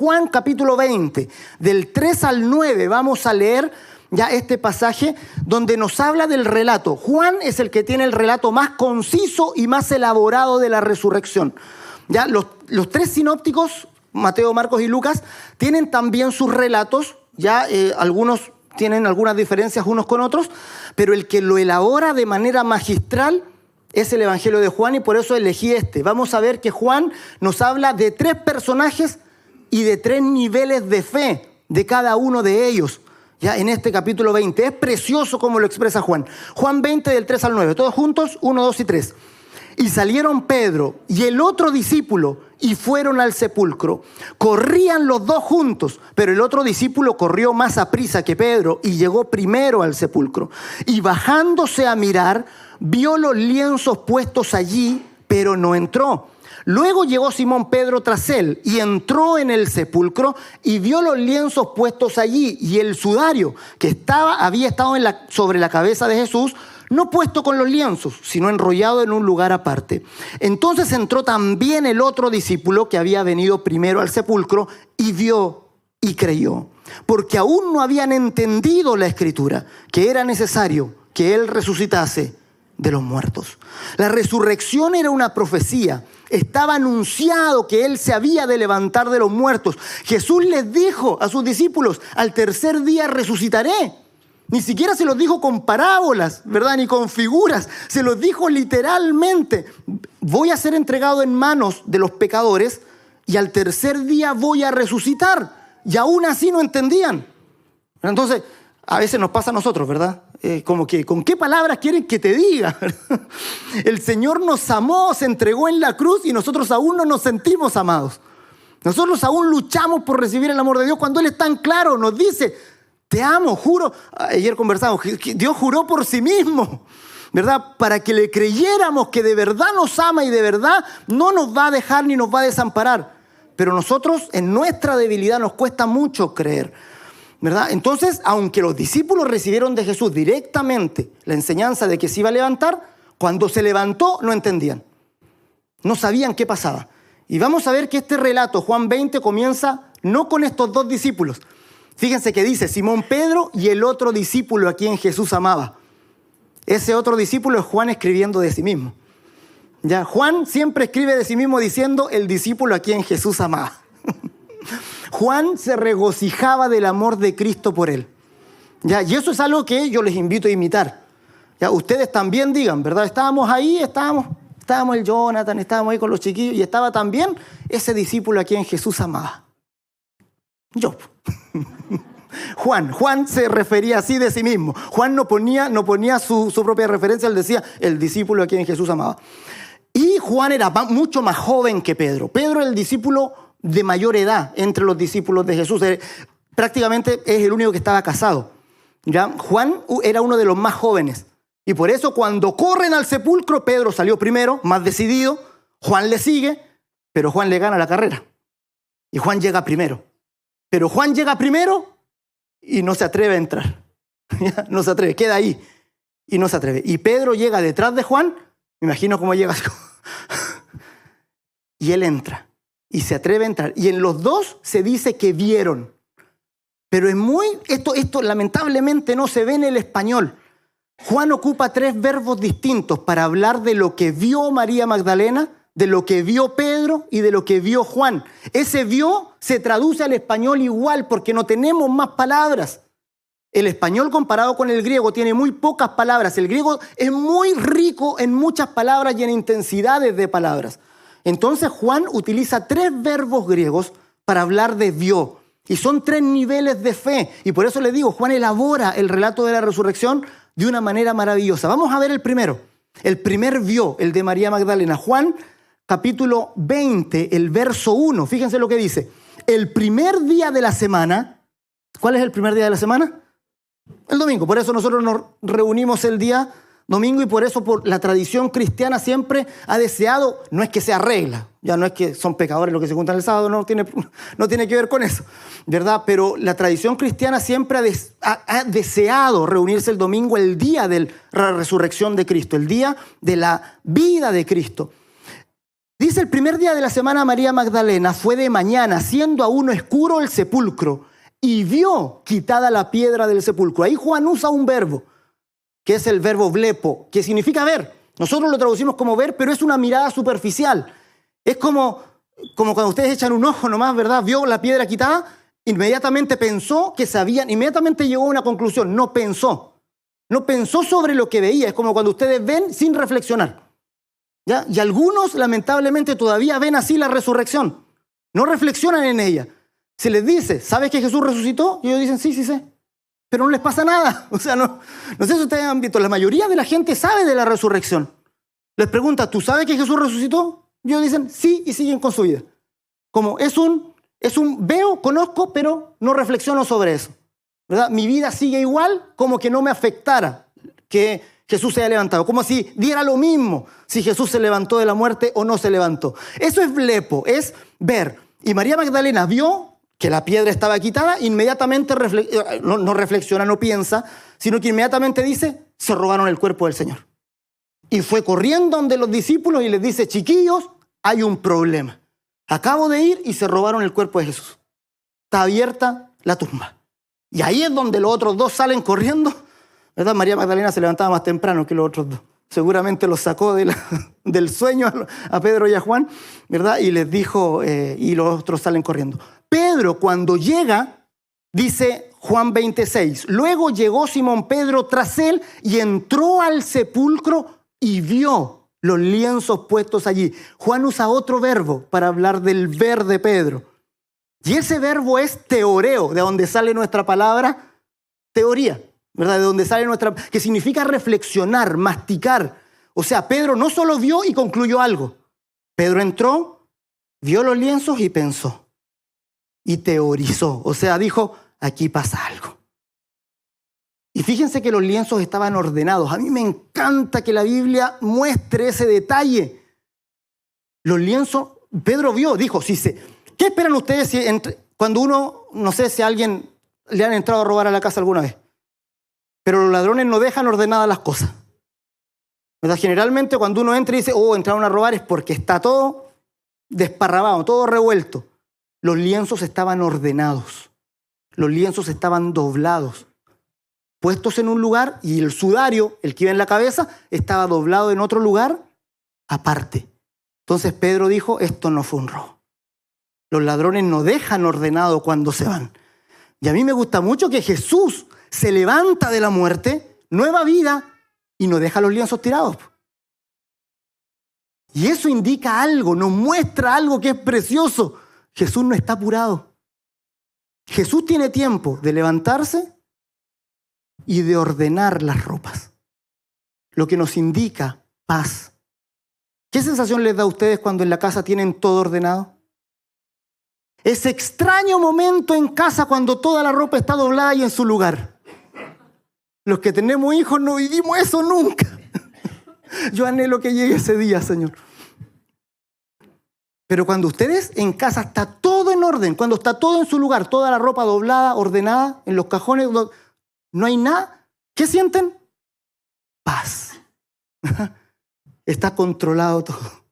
Juan capítulo 20, del 3 al 9, vamos a leer ya este pasaje donde nos habla del relato. Juan es el que tiene el relato más conciso y más elaborado de la resurrección. Ya los tres sinópticos, Mateo, Marcos y Lucas, tienen también sus relatos. Ya algunos tienen algunas diferencias unos con otros, pero el que lo elabora de manera magistral es el Evangelio de Juan, y por eso elegí este. Vamos a ver que Juan nos habla de tres personajes y de tres niveles de fe de cada uno de ellos. Ya en este capítulo 20. Es precioso como lo expresa Juan. Juan 20 del 3 al 9. Todos juntos, 1, 2 y 3. Y salieron Pedro y el otro discípulo y fueron al sepulcro. Corrían los dos juntos, pero el otro discípulo corrió más aprisa que Pedro y llegó primero al sepulcro. Y bajándose a mirar, vio los lienzos puestos allí, pero no entró. Luego llegó Simón Pedro tras él y entró en el sepulcro y vio los lienzos puestos allí y el sudario que había estado sobre la cabeza de Jesús, no puesto con los lienzos, sino enrollado en un lugar aparte. Entonces entró también el otro discípulo que había venido primero al sepulcro y vio y creyó, porque aún no habían entendido la Escritura, que era necesario que él resucitase de los muertos. La resurrección era una profecía. Estaba anunciado que él se había de levantar de los muertos. Jesús les dijo a sus discípulos: al tercer día resucitaré. Ni siquiera se los dijo con parábolas, ¿verdad? Ni con figuras. Se los dijo literalmente: voy a ser entregado en manos de los pecadores y al tercer día voy a resucitar. Y aún así no entendían. Entonces, a veces nos pasa a nosotros, ¿verdad? Como que, ¿con qué palabras quieren que te diga? El Señor nos amó, se entregó en la cruz y nosotros aún no nos sentimos amados. Nosotros aún luchamos por recibir el amor de Dios cuando Él es tan claro, nos dice: te amo, juro. Ayer conversamos, Dios juró por sí mismo, ¿verdad? Para que le creyéramos que de verdad nos ama y de verdad no nos va a dejar ni nos va a desamparar. Pero nosotros en nuestra debilidad nos cuesta mucho creer, ¿verdad? Entonces, aunque los discípulos recibieron de Jesús directamente la enseñanza de que se iba a levantar, cuando se levantó no entendían. No sabían qué pasaba. Y vamos a ver que este relato, Juan 20, comienza no con estos dos discípulos. Fíjense que dice Simón Pedro y el otro discípulo a quien Jesús amaba. Ese otro discípulo es Juan escribiendo de sí mismo. Ya, Juan siempre escribe de sí mismo diciendo el discípulo a quien Jesús amaba. Juan se regocijaba del amor de Cristo por él. ¿Ya? Y eso es algo que yo les invito a imitar. ¿Ya? Ustedes también digan, ¿verdad? Estábamos ahí, estábamos el Jonathan, estábamos ahí con los chiquillos y estaba también ese discípulo a quien Jesús amaba. Yo. Juan se refería así de sí mismo. Juan no ponía su propia referencia, él decía el discípulo a quien Jesús amaba. Y Juan era mucho más joven que Pedro. Pedro era el discípulo de mayor edad entre los discípulos de Jesús. Prácticamente es el único que estaba casado. ¿Ya? Juan era uno de los más jóvenes. Y por eso cuando corren al sepulcro, Pedro salió primero, más decidido. Juan le sigue, pero Juan le gana la carrera. Y Juan llega primero. Pero Juan llega primero y no se atreve a entrar. ¿Ya? No se atreve, queda ahí y no se atreve. Y Pedro llega detrás de Juan, me imagino cómo llega. Y él entra. Y se atreve a entrar. Y en los dos se dice que vieron. Pero es esto lamentablemente no se ve en el español. Juan ocupa tres verbos distintos para hablar de lo que vio María Magdalena, de lo que vio Pedro y de lo que vio Juan. Ese vio se traduce al español igual porque no tenemos más palabras. El español comparado con el griego tiene muy pocas palabras. El griego es muy rico en muchas palabras y en intensidades de palabras. Entonces Juan utiliza tres verbos griegos para hablar de vio. Y son tres niveles de fe. Y por eso le digo, Juan elabora el relato de la resurrección de una manera maravillosa. Vamos a ver el primero. El primer vio, el de María Magdalena. Juan capítulo 20, el verso 1. Fíjense lo que dice. El primer día de la semana. ¿Cuál es el primer día de la semana? El domingo. Por eso nosotros nos reunimos el día domingo y por eso por la tradición cristiana siempre ha deseado, no es que sea regla, ya no es que son pecadores los que se juntan el sábado, no tiene que ver con eso, ¿verdad? Pero la tradición cristiana siempre ha deseado reunirse el domingo, el día de la resurrección de Cristo, el día de la vida de Cristo. Dice, el primer día de la semana María Magdalena fue de mañana, siendo aún oscuro el sepulcro, y vio quitada la piedra del sepulcro. Ahí Juan usa un verbo, que es el verbo blepo, que significa ver. Nosotros lo traducimos como ver, pero es una mirada superficial. Es como cuando ustedes echan un ojo nomás, ¿verdad? Vio la piedra quitada, inmediatamente pensó que sabían, inmediatamente llegó a una conclusión, no pensó sobre lo que veía. Es como cuando ustedes ven sin reflexionar, ¿ya? Y algunos lamentablemente todavía ven así la resurrección, no reflexionan en ella. Se les dice, ¿sabes que Jesús resucitó? Y ellos dicen, sí, sí sé, pero no les pasa nada. O sea, no sé si ustedes han visto, la mayoría de la gente sabe de la resurrección. Les pregunta, ¿tú sabes que Jesús resucitó? Y ellos dicen, sí, y siguen con su vida. Como es un veo, conozco, pero no reflexiono sobre eso, ¿verdad? Mi vida sigue igual, como que no me afectara que Jesús se haya levantado, como si diera lo mismo si Jesús se levantó de la muerte o no se levantó. Eso es blepo, es ver. Y María Magdalena vio que la piedra estaba quitada, inmediatamente no reflexiona, no piensa, sino que inmediatamente dice, se robaron el cuerpo del Señor. Y fue corriendo donde los discípulos y les dice, chiquillos, hay un problema. Acabo de ir y se robaron el cuerpo de Jesús. Está abierta la tumba. Y ahí es donde los otros dos salen corriendo, ¿verdad? María Magdalena se levantaba más temprano que los otros dos. Seguramente los sacó del sueño a Pedro y a Juan, ¿verdad? Y les dijo, y los otros salen corriendo. Pedro, cuando llega, dice Juan 26, luego llegó Simón Pedro tras él y entró al sepulcro y vio los lienzos puestos allí. Juan usa otro verbo para hablar del ver de Pedro. Y ese verbo es teoreo, de donde sale nuestra palabra teoría, ¿verdad? De donde sale que significa reflexionar, masticar. O sea, Pedro no solo vio y concluyó algo. Pedro entró, vio los lienzos y pensó. Y teorizó. O sea, dijo, aquí pasa algo. Y fíjense que los lienzos estaban ordenados. A mí me encanta que la Biblia muestre ese detalle. Los lienzos, Pedro vio, dijo, ¿qué esperan ustedes cuando uno, no sé si a alguien le han entrado a robar a la casa alguna vez? Pero los ladrones no dejan ordenadas las cosas, ¿verdad? Generalmente cuando uno entra y dice, entraron a robar, es porque está todo desparramado, todo revuelto. Los lienzos estaban ordenados. Los lienzos estaban doblados, puestos en un lugar, y el sudario, el que iba en la cabeza, estaba doblado en otro lugar aparte. Entonces Pedro dijo, esto no fue un robo. Los ladrones no dejan ordenado cuando se van. Y a mí me gusta mucho que Jesús se levanta de la muerte, nueva vida, y no deja los lienzos tirados. Y eso indica algo, nos muestra algo que es precioso. Jesús no está apurado. Jesús tiene tiempo de levantarse y de ordenar las ropas, lo que nos indica paz. ¿Qué sensación les da a ustedes cuando en la casa tienen todo ordenado? Ese extraño momento en casa cuando toda la ropa está doblada y en su lugar. Los que tenemos hijos no vivimos eso nunca. Yo anhelo que llegue ese día, Señor. Pero cuando ustedes en casa está todo en orden, cuando está todo en su lugar, toda la ropa doblada, ordenada, en los cajones, no hay nada, ¿qué sienten? Paz. Está controlado todo.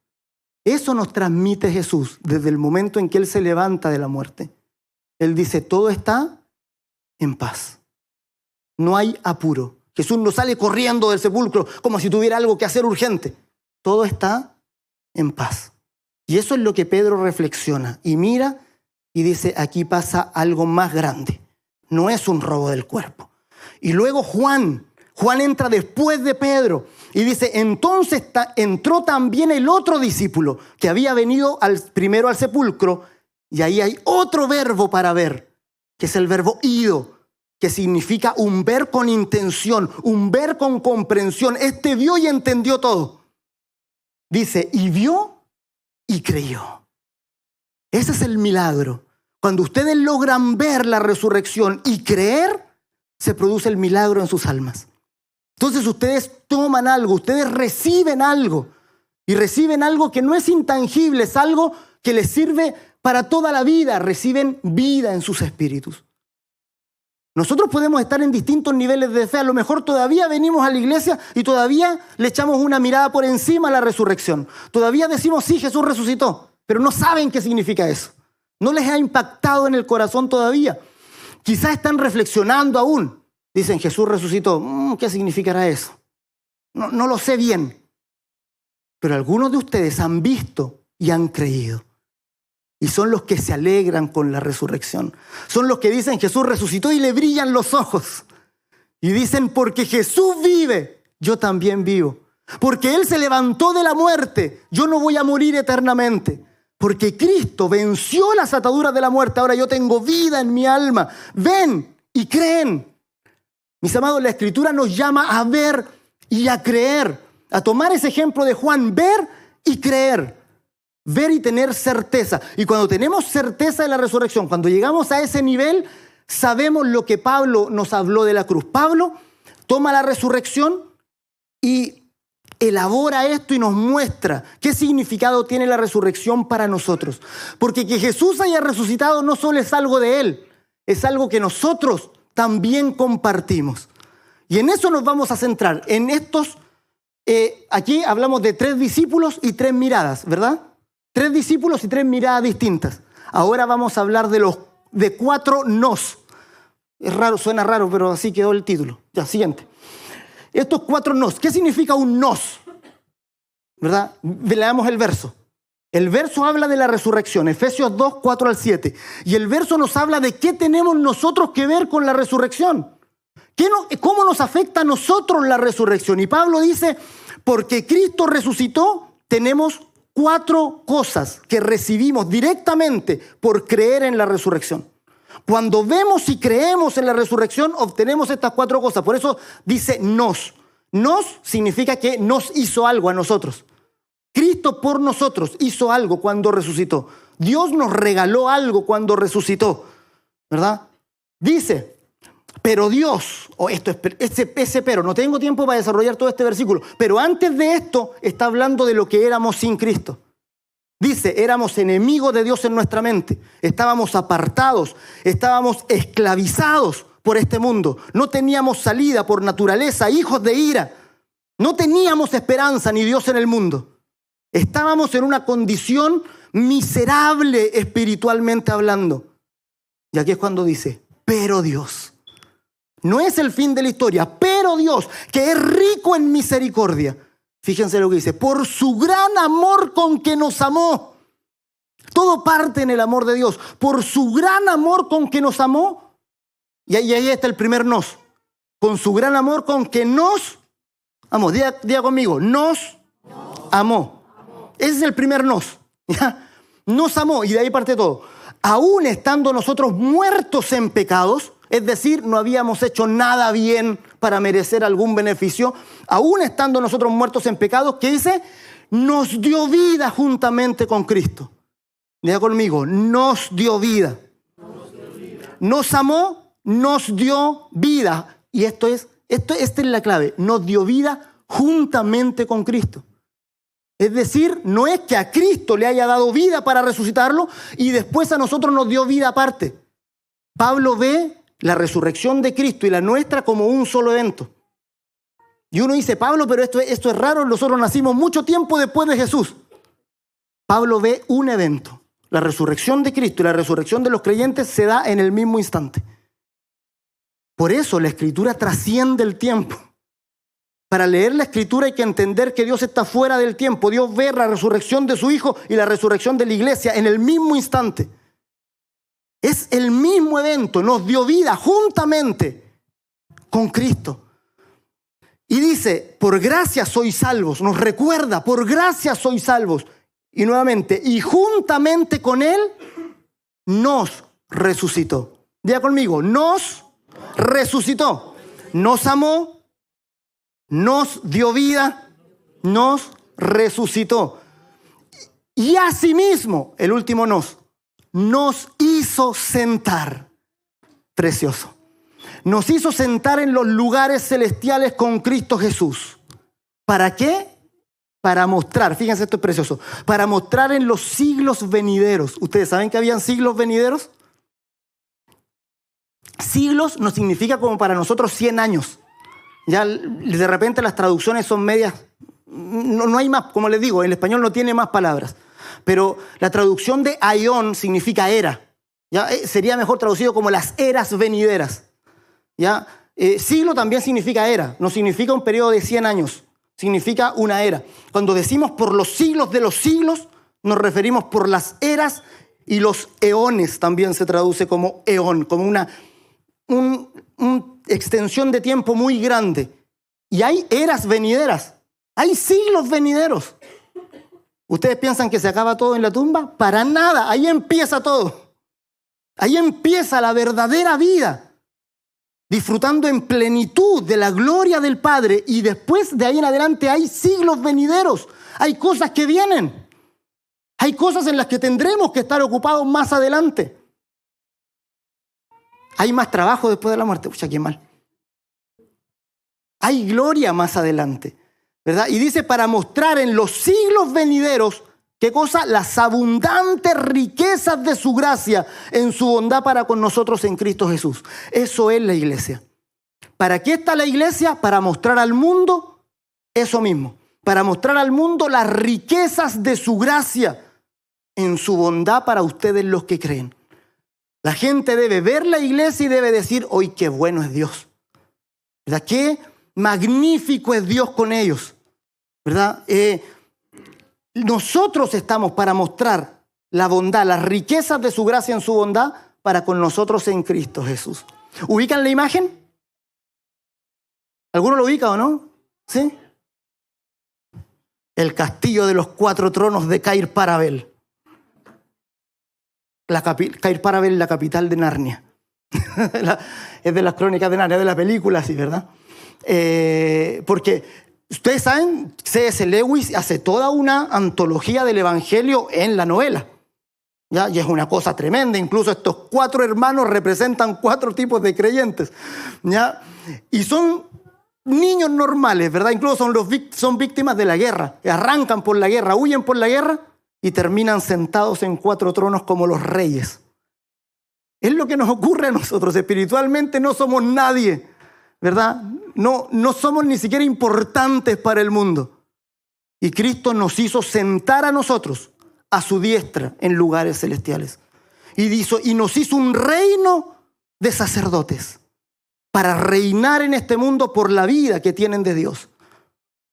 Eso nos transmite Jesús desde el momento en que Él se levanta de la muerte. Él dice, todo está en paz. No hay apuro. Jesús no sale corriendo del sepulcro como si tuviera algo que hacer urgente. Todo está en paz. Y eso es lo que Pedro reflexiona y mira y dice, aquí pasa algo más grande. No es un robo del cuerpo. Y luego Juan entra después de Pedro y dice, entonces entró también el otro discípulo que había venido primero al sepulcro, y ahí hay otro verbo para ver, que es el verbo ido, que significa un ver con intención, un ver con comprensión. Este vio y entendió todo. Dice, y vio y creyó. Ese es el milagro. Cuando ustedes logran ver la resurrección y creer, se produce el milagro en sus almas. Entonces ustedes toman algo, ustedes reciben algo, y reciben algo que no es intangible, es algo que les sirve para toda la vida. Reciben vida en sus espíritus. Nosotros podemos estar en distintos niveles de fe. A lo mejor todavía venimos a la iglesia y todavía le echamos una mirada por encima a la resurrección. Todavía decimos, sí, Jesús resucitó, pero no saben qué significa eso. No les ha impactado en el corazón todavía. Quizás están reflexionando aún. Dicen, Jesús resucitó. ¿Qué significará eso? No lo sé bien. Pero algunos de ustedes han visto y han creído. Y son los que se alegran con la resurrección. Son los que dicen, Jesús resucitó y le brillan los ojos. Y dicen, porque Jesús vive, yo también vivo. Porque Él se levantó de la muerte, yo no voy a morir eternamente. Porque Cristo venció las ataduras de la muerte, ahora yo tengo vida en mi alma. Ven y creen. Mis amados, la Escritura nos llama a ver y a creer. A tomar ese ejemplo de Juan, ver y creer. Ver y tener certeza. Y cuando tenemos certeza de la resurrección, cuando llegamos a ese nivel, sabemos lo que Pablo nos habló de la cruz. Pablo toma la resurrección y elabora esto y nos muestra qué significado tiene la resurrección para nosotros. Porque que Jesús haya resucitado no solo es algo de Él, es algo que nosotros también compartimos. Y en eso nos vamos a centrar. En estos, aquí hablamos de 3 discípulos y 3 miradas, ¿verdad? 3 discípulos y 3 miradas distintas. Ahora vamos a hablar de 4 nos. Es raro, suena raro, pero así quedó el título. Ya, siguiente. Estos 4 nos. ¿Qué significa un nos? ¿Verdad? Leamos el verso. El verso habla de la resurrección. Efesios 2, 4 al 7. Y el verso nos habla de qué tenemos nosotros que ver con la resurrección. ¿Cómo nos afecta a nosotros la resurrección? Y Pablo dice, porque Cristo resucitó, tenemos 4 cosas que recibimos directamente por creer en la resurrección. Cuando vemos y creemos en la resurrección, obtenemos estas 4 cosas. Por eso dice nos. Nos significa que nos hizo algo a nosotros. Cristo por nosotros hizo algo cuando resucitó. Dios nos regaló algo cuando resucitó, ¿verdad? Dice, pero Dios, ese pero, no tengo tiempo para desarrollar todo este versículo, pero antes de esto está hablando de lo que éramos sin Cristo. Dice, éramos enemigos de Dios en nuestra mente, estábamos apartados, estábamos esclavizados por este mundo, no teníamos salida por naturaleza, hijos de ira, no teníamos esperanza ni Dios en el mundo. Estábamos en una condición miserable espiritualmente hablando. Y aquí es cuando dice, pero Dios. No es el fin de la historia, pero Dios, que es rico en misericordia. Fíjense lo que dice, por su gran amor con que nos amó. Todo parte en el amor de Dios. Por su gran amor con que nos amó. Y ahí está el primer nos. Con su gran amor con que nos amó. Diga conmigo, nos amó. Ese es el primer nos. ¿Ya? Nos amó y de ahí parte todo. Aún estando nosotros muertos en pecados, es decir, no habíamos hecho nada bien para merecer algún beneficio, aún estando nosotros muertos en pecados, ¿qué dice? Nos dio vida juntamente con Cristo. Diga conmigo, nos dio vida. Nos amó, nos dio vida. Y esta es la clave, nos dio vida juntamente con Cristo. Es decir, no es que a Cristo le haya dado vida para resucitarlo y después a nosotros nos dio vida aparte. Pablo ve la resurrección de Cristo y la nuestra como un solo evento. Y uno dice, Pablo, pero esto es raro, nosotros nacimos mucho tiempo después de Jesús. Pablo ve un evento. La resurrección de Cristo y la resurrección de los creyentes se da en el mismo instante. Por eso la Escritura trasciende el tiempo. Para leer la Escritura hay que entender que Dios está fuera del tiempo. Dios ve la resurrección de su Hijo y la resurrección de la iglesia en el mismo instante. Es el mismo evento, nos dio vida juntamente con Cristo. Y dice, por gracia sois salvos, nos recuerda, por gracia sois salvos. Y nuevamente, y juntamente con Él nos resucitó. Diga conmigo, nos resucitó, nos amó, nos dio vida, nos resucitó. Y asimismo, el último nos hizo sentar. Precioso. Nos hizo sentar en los lugares celestiales con Cristo Jesús. ¿Para qué? Para mostrar, fíjense, esto es precioso, para mostrar en los siglos venideros. ¿Ustedes saben que habían siglos venideros? siglos no significa como para nosotros 100 años. Ya de repente las traducciones son medias, no hay más, como les digo, el español no tiene más palabras. Pero la traducción de aión significa era. ¿Ya? Sería mejor traducido como las eras venideras. ¿Ya? Siglo también significa era, no significa un periodo de 100 años, significa una era. Cuando decimos por los siglos de los siglos, nos referimos por las eras, y los eones también se traduce como eón, como una extensión de tiempo muy grande. Y hay eras venideras, hay siglos venideros. ¿Ustedes piensan que se acaba todo en la tumba? Para nada, ahí empieza todo. Ahí empieza la verdadera vida, disfrutando en plenitud de la gloria del Padre, y después de ahí en adelante hay siglos venideros, hay cosas que vienen, hay cosas en las que tendremos que estar ocupados más adelante. Hay más trabajo después de la muerte. Pucha, qué mal. Hay gloria más adelante, ¿verdad? Y dice, para mostrar en los siglos venideros, ¿qué cosa? Las abundantes riquezas de su gracia en su bondad para con nosotros en Cristo Jesús. Eso es la iglesia. ¿Para qué está la iglesia? Para mostrar al mundo eso mismo. Para mostrar al mundo las riquezas de su gracia en su bondad para ustedes los que creen. La gente debe ver la iglesia y debe decir, ¡hoy qué bueno es Dios! ¿Verdad? ¡Qué magnífico es Dios con ellos! ¿Verdad? Nosotros estamos para mostrar la bondad, las riquezas de su gracia en su bondad para con nosotros en Cristo Jesús. ¿Ubican la imagen? ¿Alguno lo ubica o no? ¿Sí? El castillo de los 4 tronos de Cair Paravel. Cair Paravel, la capital de Narnia. Es de las crónicas de Narnia, de la película, sí, ¿verdad? Porque ustedes saben, C.S. Lewis hace toda una antología del Evangelio en la novela. ¿Ya? Y es una cosa tremenda. Incluso estos 4 hermanos representan 4 tipos de creyentes. ¿Ya? Y son niños normales, ¿verdad? Incluso son víctimas de la guerra. Arrancan por la guerra, huyen por la guerra y terminan sentados en 4 tronos como los reyes. Es lo que nos ocurre a nosotros. Espiritualmente no somos nadie, ¿verdad? No somos ni siquiera importantes para el mundo. Y Cristo nos hizo sentar a nosotros a su diestra en lugares celestiales. Y nos hizo un reino de sacerdotes para reinar en este mundo por la vida que tienen de Dios.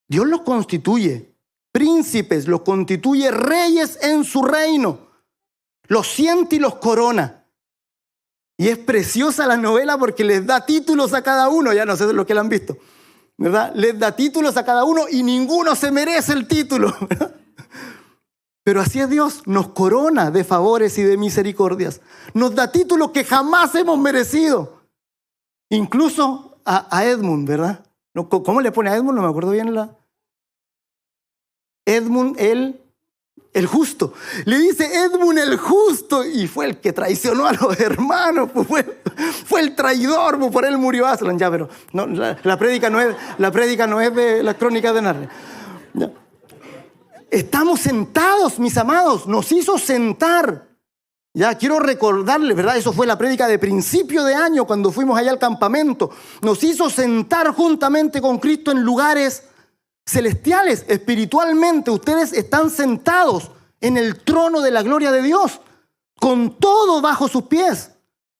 Dios los constituye príncipes, los constituye reyes en su reino. Los sienta y los corona. Y es preciosa la novela porque les da títulos a cada uno. Ya no sé lo que la han visto, ¿verdad? Les da títulos a cada uno y ninguno se merece el título, ¿verdad? Pero así es Dios, nos corona de favores y de misericordias. Nos da títulos que jamás hemos merecido. Incluso a Edmund, ¿verdad? ¿Cómo le pone a Edmund? No me acuerdo bien Edmund el justo. Le dice Edmund el justo, y fue el que traicionó a los hermanos, pues fue el traidor, pues por él murió Aslan. Ya, pero no, la prédica no es de las crónicas de Narnia. Ya. Estamos sentados, mis amados, nos hizo sentar. Ya, quiero recordarle, ¿verdad? Eso fue la prédica de principio de año cuando fuimos allá al campamento. Nos hizo sentar juntamente con Cristo en lugares celestiales. Espiritualmente ustedes están sentados en el trono de la gloria de Dios, con todo bajo sus pies.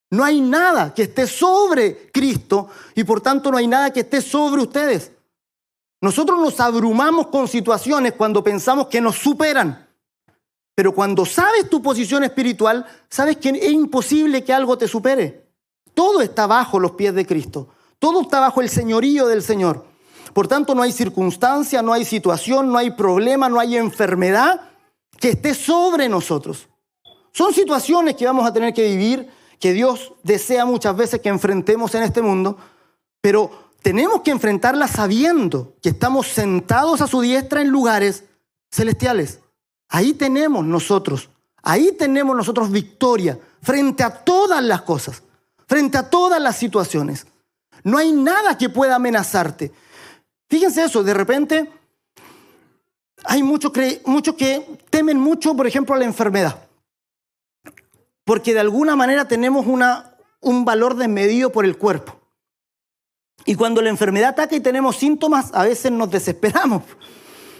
No hay nada que esté sobre Cristo y por tanto no hay nada que esté sobre ustedes. Nosotros nos abrumamos con situaciones cuando pensamos que nos superan. Pero cuando sabes tu posición espiritual, sabes que es imposible que algo te supere. Todo está bajo los pies de Cristo. Todo está bajo el señorío del Señor. Por tanto, no hay circunstancia, no hay situación, no hay problema, no hay enfermedad que esté sobre nosotros. Son situaciones que vamos a tener que vivir, que Dios desea muchas veces que enfrentemos en este mundo, pero tenemos que enfrentarlas sabiendo que estamos sentados a su diestra en lugares celestiales. Ahí tenemos nosotros victoria frente a todas las cosas, frente a todas las situaciones. No hay nada que pueda amenazarte. Fíjense eso, de repente hay muchos que temen mucho, por ejemplo, a la enfermedad. Porque de alguna manera tenemos un valor desmedido por el cuerpo. Y cuando la enfermedad ataca y tenemos síntomas, a veces nos desesperamos,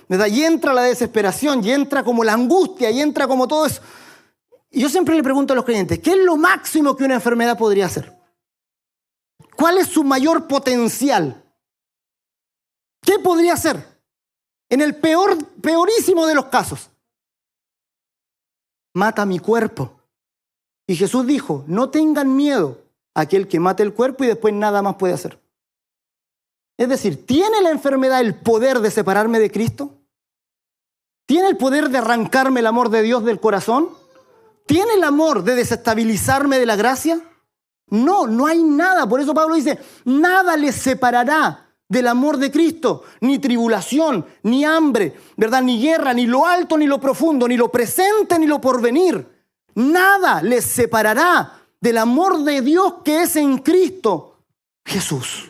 ¿verdad? Y entra la desesperación, y entra como la angustia, y entra como todo eso. Y yo siempre le pregunto a los creyentes, ¿qué es lo máximo que una enfermedad podría hacer? ¿Cuál es su mayor potencial? ¿Qué podría hacer? En el peorísimo de los casos. Mata mi cuerpo. Y Jesús dijo, no tengan miedo a aquel que mate el cuerpo y después nada más puede hacer. Es decir, ¿tiene la enfermedad el poder de separarme de Cristo? ¿Tiene el poder de arrancarme el amor de Dios del corazón? ¿Tiene el amor de desestabilizarme de la gracia? No, no hay nada. Por eso Pablo dice, nada les separará del amor de Cristo. Ni tribulación, ni hambre, ¿verdad? Ni guerra, ni lo alto, ni lo profundo, ni lo presente, ni lo porvenir. Nada les separará del amor de Dios que es en Cristo Jesús.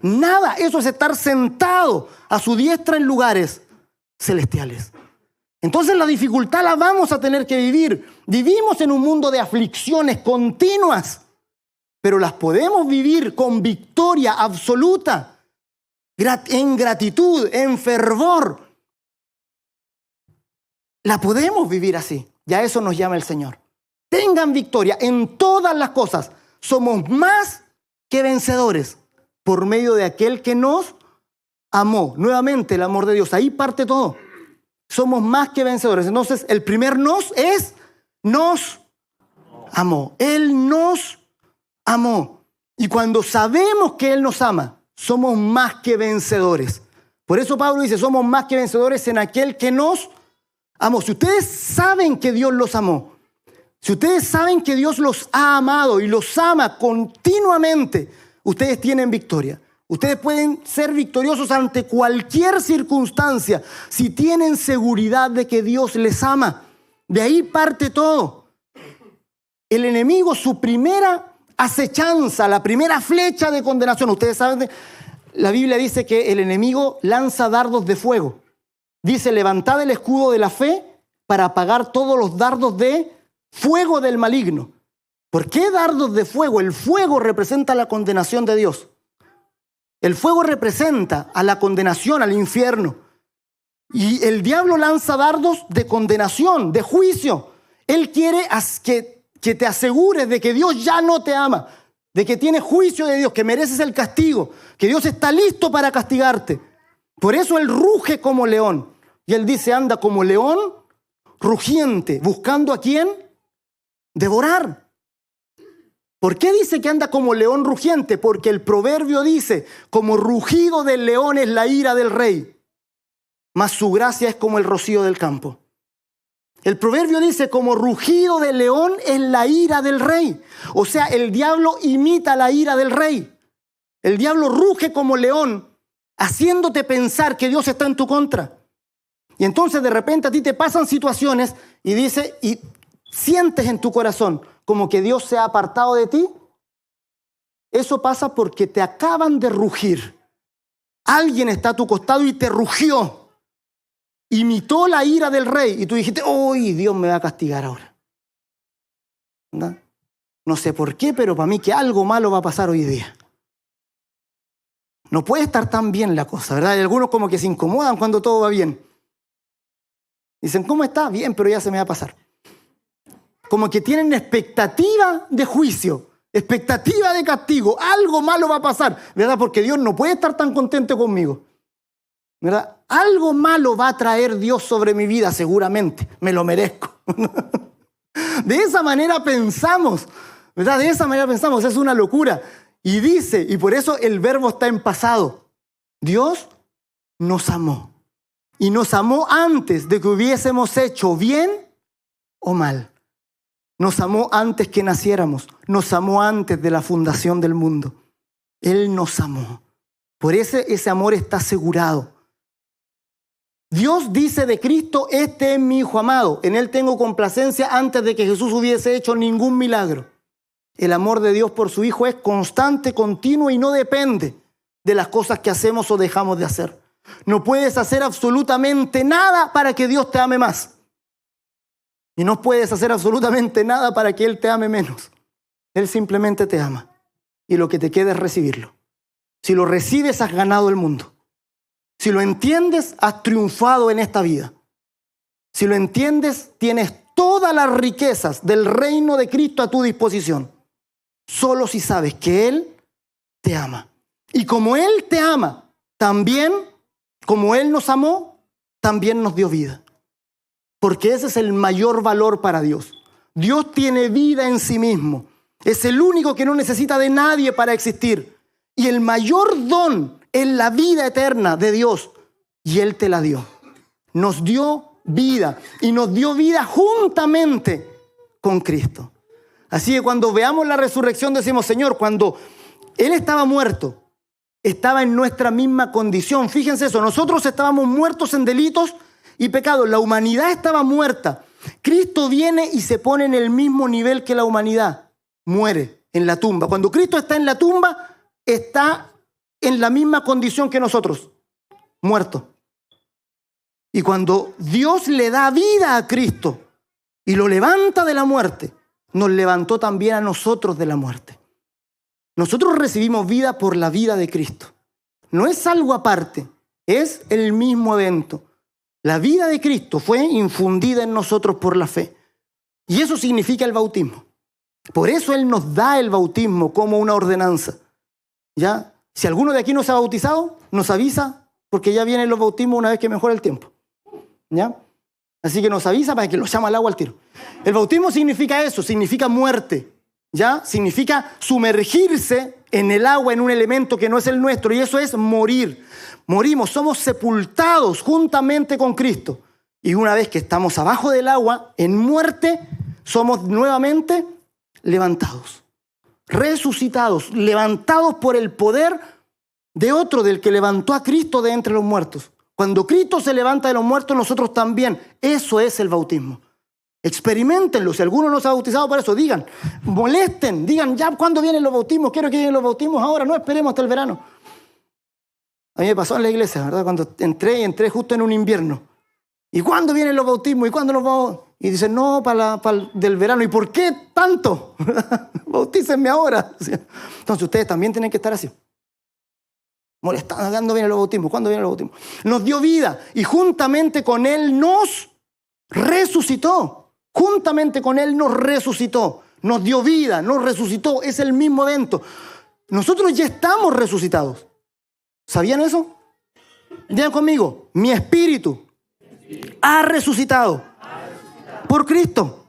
Nada, eso es estar sentado a su diestra en lugares celestiales. Entonces la dificultad la vamos a tener que vivir. Vivimos en un mundo de aflicciones continuas, pero las podemos vivir con victoria absoluta, en gratitud, en fervor. La podemos vivir así. Y a eso nos llama el Señor. Tengan victoria en todas las cosas. Somos más que vencedores por medio de aquel que nos amó. Nuevamente el amor de Dios. Ahí parte todo. Somos más que vencedores. Entonces el primer nos es nos amó. Él nos amó. Y cuando sabemos que Él nos ama, somos más que vencedores. Por eso Pablo dice, somos más que vencedores en aquel que nos amó. Si ustedes saben que Dios los amó, si ustedes saben que Dios los ha amado y los ama continuamente, ustedes tienen victoria. Ustedes pueden ser victoriosos ante cualquier circunstancia si tienen seguridad de que Dios les ama. De ahí parte todo. El enemigo, su primera acechanza, la primera flecha de condenación. Ustedes saben, la Biblia dice que el enemigo lanza dardos de fuego. Dice, levantad el escudo de la fe para apagar todos los dardos de fuego del maligno. ¿Por qué dardos de fuego? El fuego representa la condenación de Dios. El fuego representa a la condenación, al infierno. Y el diablo lanza dardos de condenación, de juicio. Él quiere que te asegures de que Dios ya no te ama, de que tienes juicio de Dios, que mereces el castigo, que Dios está listo para castigarte. Por eso Él ruge como león. Y Él dice, anda como león rugiente, buscando a quién devorar. ¿Por qué dice que anda como león rugiente? Porque el proverbio dice, como rugido del león es la ira del rey, mas su gracia es como el rocío del campo. El proverbio dice, como rugido del león es la ira del rey. O sea, el diablo imita la ira del rey. El diablo ruge como león, haciéndote pensar que Dios está en tu contra. Y entonces de repente a ti te pasan situaciones y dice, y sientes en tu corazón como que Dios se ha apartado de ti. Eso pasa porque te acaban de rugir. Alguien está a tu costado y te rugió. Imitó la ira del rey y tú dijiste, ¡uy, Dios me va a castigar ahora! ¿No? No sé por qué, pero para mí que algo malo va a pasar hoy día. No puede estar tan bien la cosa, ¿verdad? Y algunos como que se incomodan cuando todo va bien. Dicen, ¿cómo está? Bien, pero ya se me va a pasar. Como que tienen expectativa de juicio, expectativa de castigo. Algo malo va a pasar, ¿verdad? Porque Dios no puede estar tan contento conmigo, ¿verdad? Algo malo va a traer Dios sobre mi vida, seguramente. Me lo merezco. De esa manera pensamos, ¿verdad? De esa manera pensamos. Es una locura. Y dice, y por eso el verbo está en pasado. Dios nos amó. Y nos amó antes de que hubiésemos hecho bien o mal. Nos amó antes que naciéramos. Nos amó antes de la fundación del mundo. Él nos amó. Por eso ese amor está asegurado. Dios dice de Cristo, este es mi Hijo amado. En Él tengo complacencia antes de que Jesús hubiese hecho ningún milagro. El amor de Dios por su Hijo es constante, continuo y no depende de las cosas que hacemos o dejamos de hacer. No puedes hacer absolutamente nada para que Dios te ame más. Y no puedes hacer absolutamente nada para que Él te ame menos. Él simplemente te ama. Y lo que te queda es recibirlo. Si lo recibes, has ganado el mundo. Si lo entiendes, has triunfado en esta vida. Si lo entiendes, tienes todas las riquezas del reino de Cristo a tu disposición. Solo si sabes que Él te ama. Y como Él te ama, también, como Él nos amó, también nos dio vida. Porque ese es el mayor valor para Dios. Dios tiene vida en sí mismo. Es el único que no necesita de nadie para existir. Y el mayor don es la vida eterna de Dios. Y Él te la dio. Nos dio vida. Y nos dio vida juntamente con Cristo. Así que cuando veamos la resurrección decimos, Señor, cuando Él estaba muerto, estaba en nuestra misma condición. Fíjense eso, nosotros estábamos muertos en delitos y pecados. La humanidad estaba muerta. Cristo viene y se pone en el mismo nivel que la humanidad. Muere en la tumba. Cuando Cristo está en la tumba, está en la misma condición que nosotros, muerto. Y cuando Dios le da vida a Cristo y lo levanta de la muerte, nos levantó también a nosotros de la muerte. Nosotros recibimos vida por la vida de Cristo. No es algo aparte, es el mismo evento. La vida de Cristo fue infundida en nosotros por la fe. Y eso significa el bautismo. Por eso Él nos da el bautismo como una ordenanza. ¿Ya? Si alguno de aquí no se ha bautizado, nos avisa, porque ya vienen los bautismos una vez que mejora el tiempo. ¿Ya? Así que nos avisa para que lo llame al agua al tiro. El bautismo significa eso, significa muerte. ¿Ya? Significa sumergirse en el agua, en un elemento que no es el nuestro, y eso es morir. Morimos, somos sepultados juntamente con Cristo. Y una vez que estamos abajo del agua, en muerte, somos nuevamente levantados, resucitados, levantados por el poder de otro, del que levantó a Cristo de entre los muertos. Cuando Cristo se levanta de los muertos, nosotros también. Eso es el bautismo. Experimentenlo. Si alguno no se ha bautizado para eso, digan, molesten, digan, ya, ¿cuándo vienen los bautismos? Quiero que lleguen los bautismos ahora, no esperemos hasta el verano. A mí me pasó en la iglesia, ¿verdad? Cuando entré justo en un invierno. ¿Y cuándo vienen los bautismos? ¿Y cuándo nos vamos? Y dicen, no, para del verano. ¿Y por qué tanto? Bautícenme ahora. Entonces ustedes también tienen que estar así. Molestando, ¿cuándo vienen los bautismos? ¿Cuándo vienen los bautismos? Nos dio vida y juntamente con Él nos resucitó. Juntamente con Él nos resucitó. Nos dio vida, nos resucitó. Es el mismo evento. Nosotros ya estamos resucitados. ¿Sabían eso? Digan conmigo, mi espíritu ha resucitado por Cristo.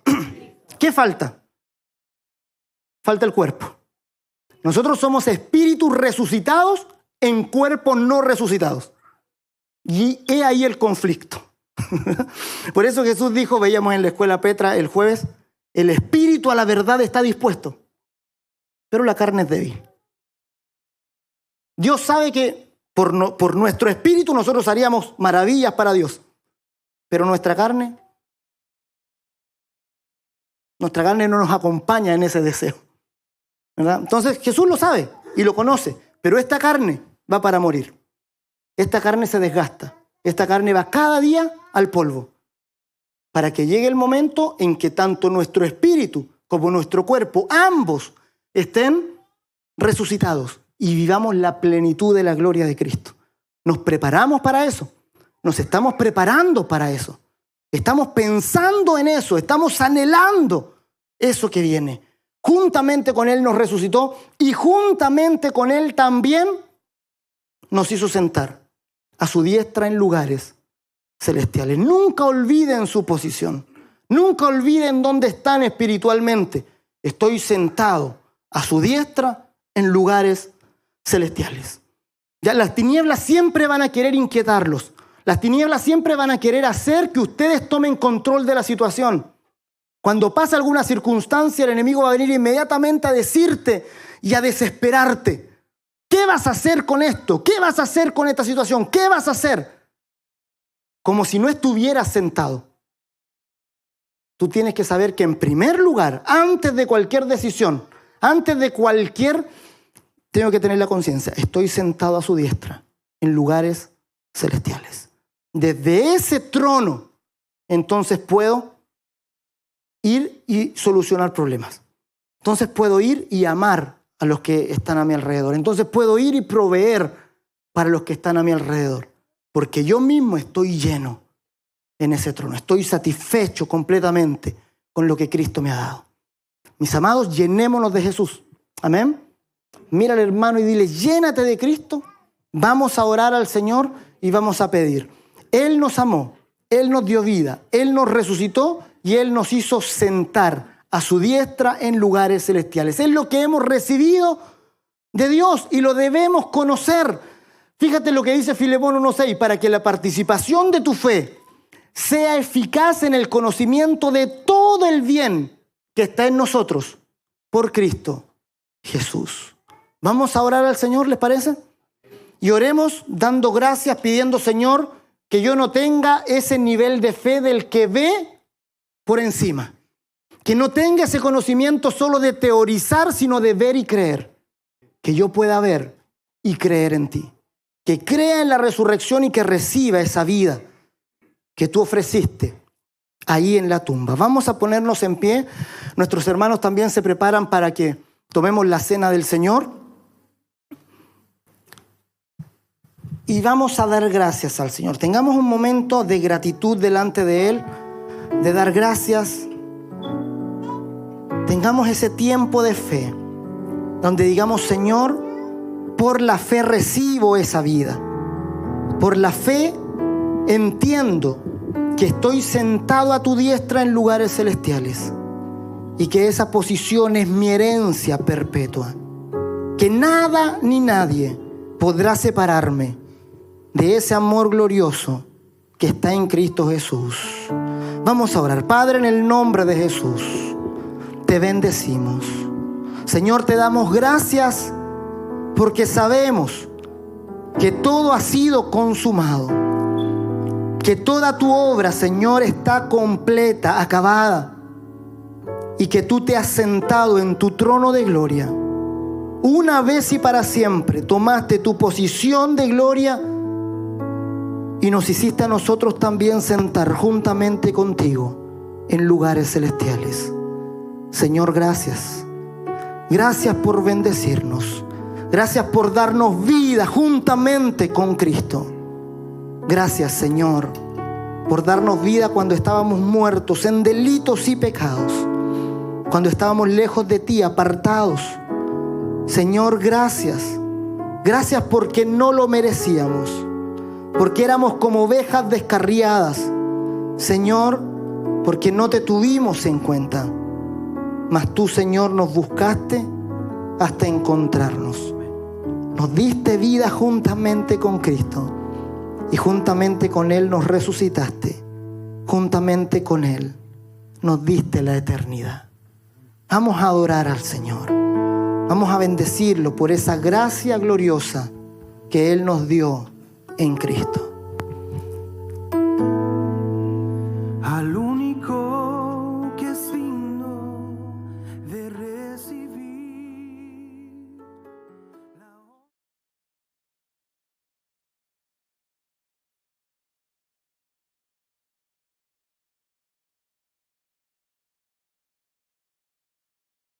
¿Qué falta? Falta el cuerpo. Nosotros somos espíritus resucitados en cuerpos no resucitados. Y he ahí el conflicto. Por eso Jesús dijo, veíamos en la escuela Petra el jueves, el espíritu a la verdad está dispuesto, pero la carne es débil. Dios sabe que por nuestro espíritu nosotros haríamos maravillas para Dios, pero nuestra carne no nos acompaña en ese deseo, ¿verdad? Entonces Jesús lo sabe y lo conoce, pero esta carne va para morir. Esta carne se desgasta. Esta carne va cada día al polvo, para que llegue el momento en que tanto nuestro espíritu como nuestro cuerpo, ambos, estén resucitados y vivamos la plenitud de la gloria de Cristo. Nos preparamos para eso, nos estamos preparando para eso, estamos pensando en eso, estamos anhelando eso que viene. Juntamente con Él nos resucitó y juntamente con Él también nos hizo sentar a su diestra en lugares celestiales. Nunca olviden su posición. Nunca olviden dónde están espiritualmente. Estoy sentado a su diestra en lugares celestiales. Ya, las tinieblas siempre van a querer inquietarlos. Las tinieblas siempre van a querer hacer que ustedes tomen control de la situación. Cuando pasa alguna circunstancia, el enemigo va a venir inmediatamente a decirte y a desesperarte. ¿Qué vas a hacer con esto? ¿Qué vas a hacer con esta situación? ¿Qué vas a hacer? Como si no estuvieras sentado. Tú tienes que saber que en primer lugar, antes de cualquier decisión, tengo que tener la conciencia, estoy sentado a su diestra en lugares celestiales. Desde ese trono, entonces puedo ir y solucionar problemas. Entonces puedo ir y amar a los que están a mi alrededor. Entonces puedo ir y proveer para los que están a mi alrededor. Porque yo mismo estoy lleno en ese trono. Estoy satisfecho completamente con lo que Cristo me ha dado. Mis amados, llenémonos de Jesús. Amén. Mira al hermano y dile, llénate de Cristo. Vamos a orar al Señor y vamos a pedir. Él nos amó, Él nos dio vida, Él nos resucitó y Él nos hizo sentar a su diestra en lugares celestiales. Es lo que hemos recibido de Dios y lo debemos conocer. Fíjate lo que dice Filemón 1:6, para que la participación de tu fe sea eficaz en el conocimiento de todo el bien que está en nosotros por Cristo Jesús. Vamos a orar al Señor, ¿les parece? Y oremos dando gracias, pidiendo, Señor, que yo no tenga ese nivel de fe del que ve por encima. Que no tenga ese conocimiento solo de teorizar, sino de ver y creer. Que yo pueda ver y creer en ti. Que crea en la resurrección y que reciba esa vida que tú ofreciste ahí en la tumba. Vamos a ponernos en pie. Nuestros hermanos también se preparan para que tomemos la cena del Señor. Y vamos a dar gracias al Señor. Tengamos un momento de gratitud delante de Él, de dar gracias. Tengamos ese tiempo de fe, donde digamos, Señor, por la fe recibo esa vida. Por la fe entiendo que estoy sentado a tu diestra en lugares celestiales y que esa posición es mi herencia perpetua. Que nada ni nadie podrá separarme de ese amor glorioso que está en Cristo Jesús. Vamos a orar. Padre, en el nombre de Jesús, te bendecimos. Señor, te damos gracias porque sabemos que todo ha sido consumado. Que toda tu obra, Señor, está completa, acabada. Y que tú te has sentado en tu trono de gloria. Una vez y para siempre tomaste tu posición de gloria y nos hiciste a nosotros también sentar juntamente contigo en lugares celestiales. Señor, gracias. Gracias por bendecirnos. Gracias por darnos vida juntamente con Cristo. Gracias, Señor, por darnos vida cuando estábamos muertos en delitos y pecados. Cuando estábamos lejos de ti, apartados. Señor, gracias. Gracias porque no lo merecíamos. Porque éramos como ovejas descarriadas. Señor, porque no te tuvimos en cuenta. Mas tú, Señor, nos buscaste hasta encontrarnos. Nos diste vida juntamente con Cristo. Y juntamente con Él nos resucitaste. Juntamente con Él nos diste la eternidad. Vamos a adorar al Señor. Vamos a bendecirlo por esa gracia gloriosa que Él nos dio en Cristo.